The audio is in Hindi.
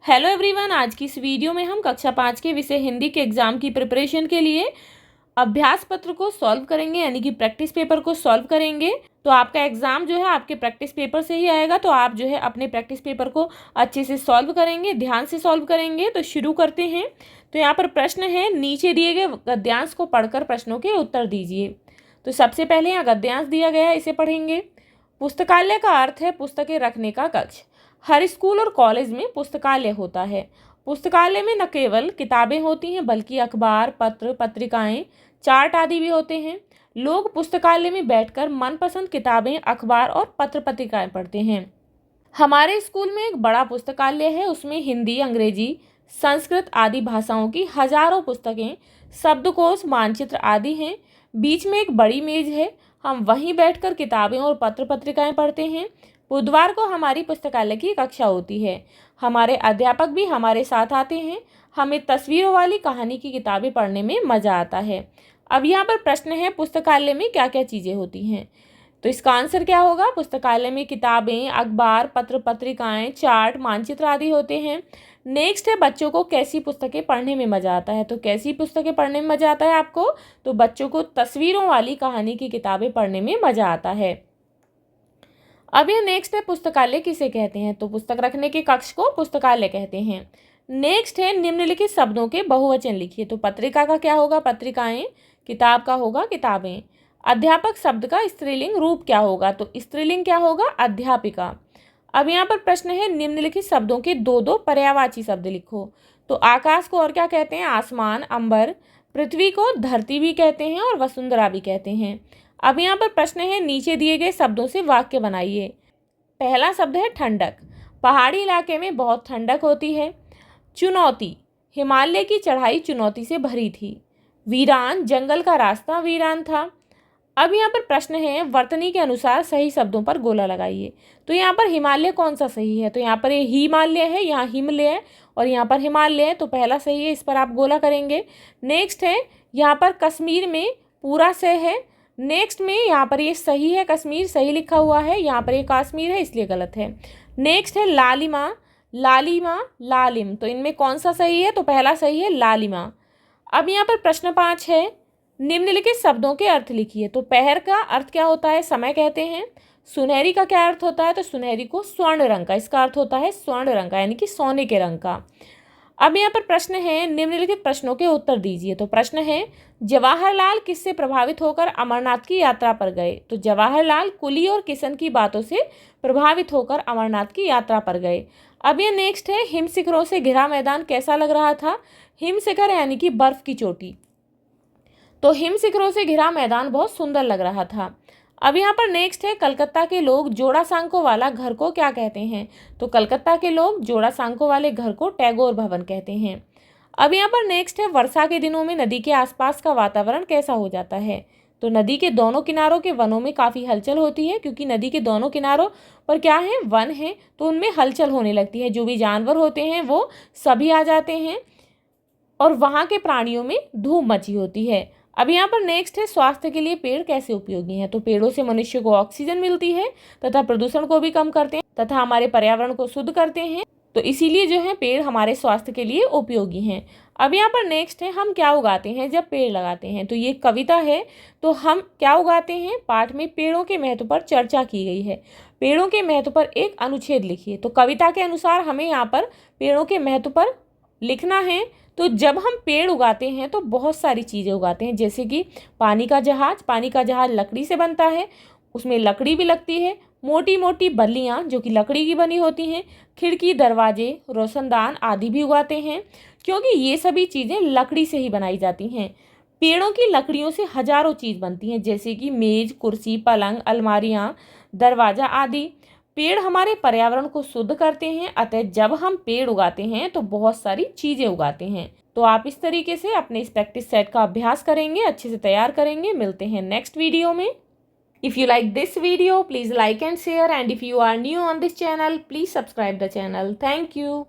हेलो एवरीवन, आज की इस वीडियो में हम कक्षा 5 के विषय हिंदी के एग्ज़ाम की प्रिपरेशन के लिए अभ्यास पत्र को सॉल्व करेंगे, यानी कि प्रैक्टिस पेपर को सॉल्व करेंगे। तो आपका एग्ज़ाम जो है आपके प्रैक्टिस पेपर से ही आएगा, तो आप जो है अपने प्रैक्टिस पेपर को अच्छे से सॉल्व करेंगे, ध्यान से सॉल्व करेंगे। तो शुरू करते हैं। तो यहाँ पर प्रश्न है, नीचे दिए गए गद्यांश को पढ़कर प्रश्नों के उत्तर दीजिए। तो सबसे पहले यहाँ गद्यांश दिया गया है, इसे पढ़ेंगे। पुस्तकालय का अर्थ है पुस्तकें रखने का कक्ष। हर स्कूल और कॉलेज में पुस्तकालय होता है। पुस्तकालय में न केवल किताबें होती हैं बल्कि अखबार, पत्र, पत्रिकाएं, चार्ट आदि भी होते हैं। लोग पुस्तकालय में बैठकर मनपसंद किताबें, अखबार और पत्र पत्रिकाएं पढ़ते हैं। हमारे स्कूल में एक बड़ा पुस्तकालय है, उसमें हिंदी, अंग्रेजी, संस्कृत आदि भाषाओं की हजारों पुस्तकें, शब्दकोश, मानचित्र आदि हैं। बीच में एक बड़ी मेज है, हम वहीं बैठकर किताबें और पत्र पत्रिकाएं पढ़ते हैं। बुधवार को हमारी पुस्तकालय की कक्षा होती है। हमारे अध्यापक भी हमारे साथ आते हैं। हमें तस्वीरों वाली कहानी की किताबें पढ़ने में मज़ा आता है। अब यहाँ पर प्रश्न है, पुस्तकालय में क्या क्या चीज़ें होती हैं? तो इसका आंसर क्या होगा? पुस्तकालय में किताबें, अखबार, पत्र पत्रिकाएं, चार्ट, मानचित्र आदि होते हैं। नेक्स्ट है, बच्चों को कैसी पुस्तकें पढ़ने में मज़ा आता है? तो कैसी पुस्तकें पढ़ने में मज़ा आता है आपको? तो बच्चों को तस्वीरों वाली कहानी की किताबें पढ़ने में मज़ा आता है। अब ये नेक्स्ट है, पुस्तकालय किसे कहते हैं? तो पुस्तक रखने के कक्ष को पुस्तकालय कहते हैं। नेक्स्ट है, निम्नलिखित शब्दों के बहुवचन लिखिए। तो पत्रिका का क्या होगा? पत्रिकाएं। किताब का होगा किताबें। अध्यापक शब्द का स्त्रीलिंग रूप क्या होगा? तो स्त्रीलिंग क्या होगा? अध्यापिका। अब यहाँ पर प्रश्न है, निम्नलिखित शब्दों के दो दो पर्यायवाची शब्द लिखो। तो आकाश को और क्या कहते हैं? आसमान, अंबर। पृथ्वी को धरती भी कहते हैं और वसुंधरा भी कहते हैं। अब यहाँ पर प्रश्न है, नीचे दिए गए शब्दों से वाक्य बनाइए। पहला शब्द है ठंडक। पहाड़ी इलाके में बहुत ठंडक होती है। चुनौती, हिमालय की चढ़ाई चुनौती से भरी थी। वीरान, जंगल का रास्ता वीरान था। अब यहाँ पर प्रश्न है, वर्तनी के अनुसार सही शब्दों पर गोला लगाइए। तो यहाँ पर हिमालय कौन सा सही है? तो यहाँ पर ये हिमालय है, यहाँ हिमलय है और यहाँ पर हिमालय है, तो पहला सही है, इस पर आप गोला करेंगे। नेक्स्ट है, यहाँ पर कश्मीर में पूरा से है। नेक्स्ट में यहाँ पर ये सही है, कश्मीर सही लिखा हुआ है, यहाँ पर ये काश्मीर है इसलिए गलत है। नेक्स्ट है लालिमा, लालिमा, लालिम, तो इनमें कौन सा सही है? तो पहला सही है, लालिमा। अब यहाँ पर प्रश्न 5 है, निम्नलिखित शब्दों के अर्थ लिखिए। तो पहर का अर्थ क्या होता है? समय कहते हैं। सुनहरी का क्या अर्थ होता है? तो सुनहरी को स्वर्ण रंग का, इसका अर्थ होता है स्वर्ण रंग का, यानी कि सोने के रंग का। अब यहाँ पर प्रश्न है, निम्नलिखित प्रश्नों के उत्तर दीजिए। तो प्रश्न है, जवाहरलाल किससे प्रभावित होकर अमरनाथ की यात्रा पर गए? तो जवाहरलाल कुली और किशन की बातों से प्रभावित होकर अमरनाथ की यात्रा पर गए। अब ये नेक्स्ट है, हिम शिखरों से घिरा मैदान कैसा लग रहा था? हिम शिखर यानी कि बर्फ की चोटी, तो हिम शिखरों से घिरा मैदान बहुत सुंदर लग रहा था। अब यहाँ पर नेक्स्ट है, कलकत्ता के लोग जोड़ा सांकों वाला घर को क्या कहते हैं? तो कलकत्ता के लोग जोड़ा सांकों वाले घर को टैगोर भवन कहते हैं। अब यहाँ पर नेक्स्ट है, वर्षा के दिनों में नदी के आसपास का वातावरण कैसा हो जाता है? तो नदी के दोनों किनारों के वनों में काफ़ी हलचल होती है, क्योंकि नदी के दोनों किनारों पर क्या है? वन है, तो उनमें हलचल होने लगती है। जो भी जानवर होते हैं वो सभी आ जाते हैं और वहाँ के प्राणियों में धूम मची होती है। अब यहाँ पर नेक्स्ट है, स्वास्थ्य के लिए पेड़ कैसे उपयोगी हैं? तो पेड़ों से मनुष्य को ऑक्सीजन मिलती है तथा प्रदूषण को भी कम करते हैं तथा हमारे पर्यावरण को शुद्ध करते हैं, तो इसीलिए जो है पेड़ हमारे स्वास्थ्य के लिए उपयोगी हैं। अब यहाँ पर नेक्स्ट है, हम क्या उगाते हैं जब पेड़ लगाते हैं? तो ये कविता है, तो हम क्या उगाते हैं? पाठ में पेड़ों के महत्व पर चर्चा की गई है। पेड़ों के महत्व पर एक अनुच्छेद लिखिए। तो कविता के अनुसार हमें यहाँ पर पेड़ों के महत्व पर लिखना है। तो जब हम पेड़ उगाते हैं तो बहुत सारी चीज़ें उगाते हैं, जैसे कि पानी का जहाज। पानी का जहाज लकड़ी से बनता है, उसमें लकड़ी भी लगती है। मोटी मोटी बल्लियाँ जो कि लकड़ी की बनी होती हैं। खिड़की, दरवाजे, रोशनदान आदि भी उगाते हैं, क्योंकि ये सभी चीज़ें लकड़ी से ही बनाई जाती हैं। पेड़ों की लकड़ियों से हजारों चीज़ बनती हैं, जैसे कि मेज, कुर्सी, पलंग, अलमारियाँ, दरवाज़ा आदि। पेड़ हमारे पर्यावरण को शुद्ध करते हैं, अतः जब हम पेड़ उगाते हैं तो बहुत सारी चीज़ें उगाते हैं। तो आप इस तरीके से अपने इस प्रैक्टिस सेट का अभ्यास करेंगे, अच्छे से तैयार करेंगे। मिलते हैं नेक्स्ट वीडियो में। If you like this video, please like and share, and if you are new on this channel, please subscribe the channel. Thank you.